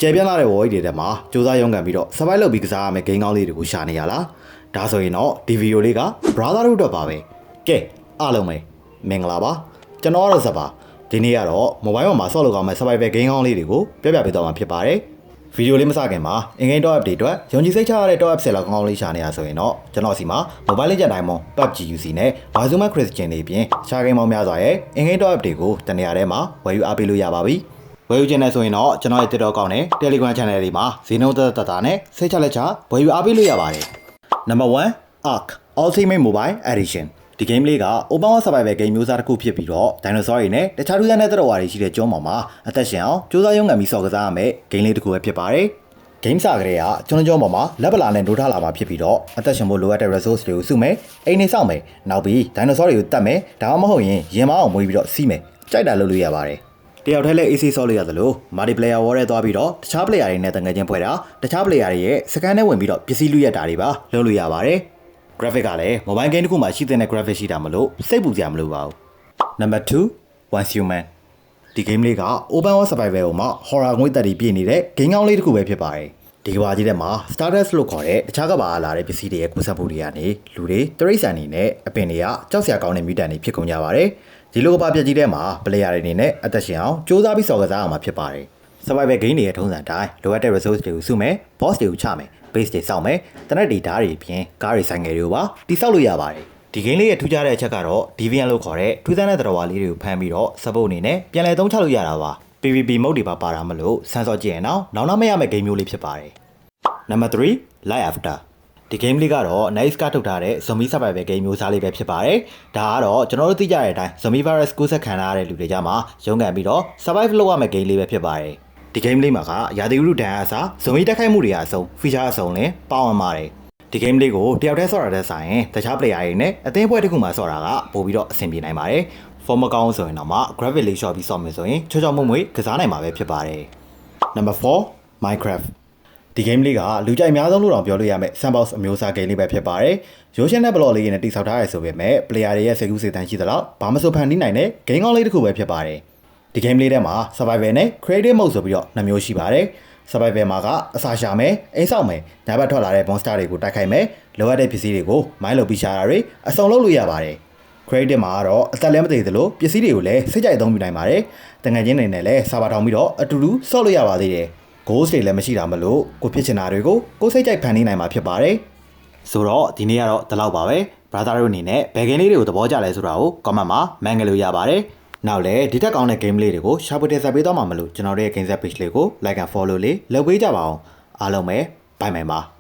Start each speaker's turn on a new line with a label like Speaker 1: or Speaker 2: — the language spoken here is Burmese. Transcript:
Speaker 1: ကျေပြန့်လာတဲ့ wall တွေထဲမှာစူးစမ်းရုံးကန်ပြီးတော့ survive လုပ်ပြီးကစားရမယ့်ဂိမ်းကောင်းလေးတွေကိုရှာနေရလားဒါဆိုရင်တော့ဒီဗီဒီယိုလေးက brotherhood တော့ပါပဲကဲအားလုံးပဲမင်္ဂလာပါကျွန်တော်ကတော့ဇက်ပါဒီနေ့ကတော့ mobile ပေါ်မှာဆော့လို့ကောင်းမဲ့ survival ဂိမ်းကောင်းလေးတွေကိုပြပြပေးသွားမှာဖြစ်ပါတယ်ဗီဒီယိုလေးမစခင်မှာ in-game top up တွေအတွက်ယုံကြည်စိတ်ချရတဲ့ top up ဆယ်လောက်ကောင်းကောင်းလေးရှာနေရဆိုရင်တော့ကျွန်တော်စီမှာ mobile legend diamond PUBG UC နဲ့ Warzone Christian တွေပြင်ရှာဂိမ်းပေါင်းများစွာရဲ့ in-game top up တွေကိုတနေရာထဲမှာဝယ်ယူအားပေးလို့ရပါပြီဝယ်ယူခြင်းနဲ့ဆိုရင်တော့ကျွန်တော်ရဲ့ TikTok အကောင့်နဲ့ Telegram Channel တွေမှာဈေးနှုန်းသက်သက်နဲ့စိတ်ချလက်ချဝယ်ယူအားပေးလို့ရပါတယ် Number 1 Ark Ultimate Mobile Edition ဒီ game လေးက Open World Survival game မျိုးစားတစ်ခုဖြစ်ပြီးတော့ dinosaur တွေနဲ့တခြားထူးခြားတဲ့သတ္တဝါတွေရှိတဲ့ကျွန်းပေါ်မှာအသက်ရှင်အောင်ကြိုးစားရုံးကန်ပြီးဆော့ကစားရမယ့် game လေးတစ်ခုပဲဖြစ်ပါတယ် game စကလေးကကျွန်းပေါ်မှာလက်ပလာနဲ့ဒိုးထားလာမှာဖြစ်ပြီးတော့အသက်ရှင်ဖို့လိုအပ်တဲ့ resource တွေကိုစုမယ်အိမ်နေစောင့်မယ်နောက်ပြီး dinosaur တွေကိုတတ်မယ်ဒါမှမဟုတ်ရင်ရင်မအောင်မွေးပြီးတော့စီးမယ်ကြိုက်တာလုပ်လို့ရပါတယ်တယောက်တည်းလည်း AC ဆော့လို့ရသလို multiplayer war ထဲသွားပြီးတော့တခြား player တွေနဲ့တန်ငယ်ချင်းဖွဲ့တာတခြား player တွေရဲ့စကန်နဲ့ဝင်ပြီးတော့ပစ္စည်းလူရက်တာတွေပါလုပ်လို့ရပါတယ် graphic ကလည်း mobile game တစ်ခုမှာရှိတဲ့ graphic ရှိတာမလို့စိတ်ပူစရာမလိုပါဘူး Number 2 Once Human ဒီ game လေးက Open World Survival မှာ horror ငွေတက်တွေပြည့်နေတဲ့ game ကောင်းလေးတစ်ခုပဲဖြစ်ပါတယ်ဒီကဘာကြီးထဲမှာ Stardust လို့ခေါ်တဲ့တခြားကဘာလာတဲ့ပစ္စည်းတွေရဲ့ကူးစက်မှုတွေကနေလူတွေတရိတ်ဆန်နေနဲ့အပင်တွေကကြောက်စရာကောင်းတဲ့ mutant တွေဖြစ်ကုန်ကြပါတယ်ဒီလိုကဘာပြက်ကြီးထဲမှာ player တွေအနေနဲ့အသက်ရှင်အောင်စူးစမ်းပြီးဆော်ကစားရမှာဖြစ်ပါတယ် survival game တွေရဲ့ထုံးစံတိုင်းလိုအပ်တဲ့ resource တွေကိုစုမယ် boss တွေကိုချမယ် base တွေစောင့်မယ်တနက်တွေဓာတ်တွေအပြင်ကားတွေဆိုင်ငယ်တွေကိုပါတိစောက်လို့ရပါတယ်ဒီ game လေးရဲ့ထူးခြားတဲ့အချက်ကတော့ Deviant လို့ခေါ်တဲ့ထူးဆန်းတဲ့သတ္တဝါလေးတွေကိုဖမ်းပြီးတော့ support အနေနဲ့ပြန်လည်သုံးချလို့ရတာပါ PVP mode တွေပါတာမလို့ဆန်းစောကြည့်ရင်တော့နောက်မရမယ့် game မျိုးလေးဖြစ်ပါတယ် Number 3 Life After ဒီ game လေးကတော့ Nice ကထုတ်ထားတဲ့ zombie survival game မျိုးစားလေးပဲဖြစ်ပါတယ်ဒါကတော့ကျွန်တော်တို့သိကြတဲ့အတိုင်း zombie virus ကူးစက်ခံရတဲ့လူတွေကြမှာရုန်းကန်ပြီးတော့ survive လုပ်ရမယ့် game လေးပဲဖြစ်ပါတယ်ဒီ game လေးမှာကရာသီဥတုဒဏ်အစား zombie တိုက်ခိုက်မှုတွေအဆုံး feature အဆုံးလည်းပါဝင်ပါတယ်ဒီ game လေးကိုတယောက်တည်းဆော့ရတဲ့ဆိုင်တခြား player တွေနဲ့အသင်းပွဲတစ်ခုမှဆော့တာကပို့ပြီးတော့အဆင်ပြေနိုင်ပါတယ် form မကောင်းဆိုရင်တော့မှ graphic လေး short ပြီးဆော့မယ်ဆိုရင်ချောချောမွေ့မွေ့ကစားနိုင်မှာပဲဖြစ်ပါတယ် Number 4 Minecraftဒီ game လေးကလူကြိုက်အများဆုံးလို့တောင်ပြောလို့ရမယ့် sandbox အမျိုးအစား game လေးပဲဖြစ်ပါတယ်။ရိုးရှင်းတဲ့ block လေးနဲ့တိစောက်ထားရဆိုပေမဲ့ player တွေရဲ့စိတ်ကူးစိတ်တမ်းရှိသလောက်ဘာမှမဆိုဖန်တီးနိုင်တဲ့ game ကောင်းလေးတစ်ခုပဲဖြစ်ပါတယ်။ဒီ game လေးထဲမှာ survival နဲ့ creative mode ဆိုပြီးတော့နှစ်မျိုးရှိပါတယ်။ survival မှာကအစာရှာမယ်၊အိမ်ဆောက်မယ်၊ညဘက်ထွက်လာတဲ့ monster တွေကိုတိုက်ခိုက်မယ်၊လိုအပ်တဲ့ပစ္စည်းတွေကိုမိုင်းလုပ်ပြီးရှာတာတွေအစုံလုပ်လို့ရပါတယ်။ creative မှာကတော့အသက်လည်းမသေးသလိုပစ္စည်းတွေကိုလည်းစိတ်ကြိုက်အသုံးပြုနိုင်ပါတယ်။တငယ်ချင်းတွေနဲ့လည်းစာပါထောင်ပြီးတော့အတူတူဆော့လို့ရပါသေးတယ်။ goals တွေလည်းမရှိတာမလို့ကိုဖြစ်ချင်တာတွေကိုကိုစိတ်ကြိုက်ဖန်တီးနိုင်မှာဖြစ်ပါတယ်ဆိုတော့ဒီနေ့ကတော့ဒီလောက်ပါပဲ brother တို့အနေနဲ့ဘယ်ဂိမ်းလေးတွေကိုသဘောကျလဲဆိုတာကို comment မှာမှန်ကြလို့ရပါတယ်နောက်လည်းဒီတက်ကောင်းတဲ့ game လေးတွေကိုရှာဖွေတင်ဆက်ပေးသွားမှာမလို့ကျွန်တော်တို့ရဲ့ game set page လေးကို like and follow လေးလုပ်ပေးကြပါအောင်အားလုံးပဲ bye bye ပါ